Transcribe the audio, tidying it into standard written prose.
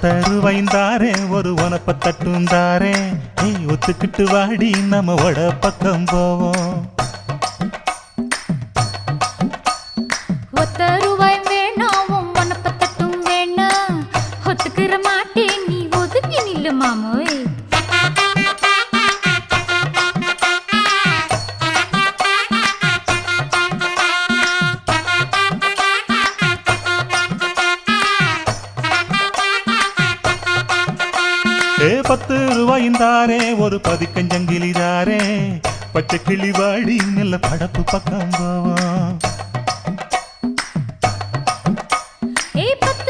10 ரூபாய்ந்தாரே ஒரு உனப்ப தட்டுந்தாரே ஒத்துக்கிட்டு வாடி நம்ம வட பக்கம் போவோம். 10 ரூபாய் வேணாம் உனப்ப தட்டும் வேணா ஒத்துக்கிற மாட்டேன் நீ ஒதுங்கி நில்லு மாமோய். ஏ 10 ரூபாய்ந்தாரே ஒரு பதிக்கஞ்சங்கிலிதாரே பச்சை கிளி வாடி நல்ல படப்பு பக்கம் போவோம்.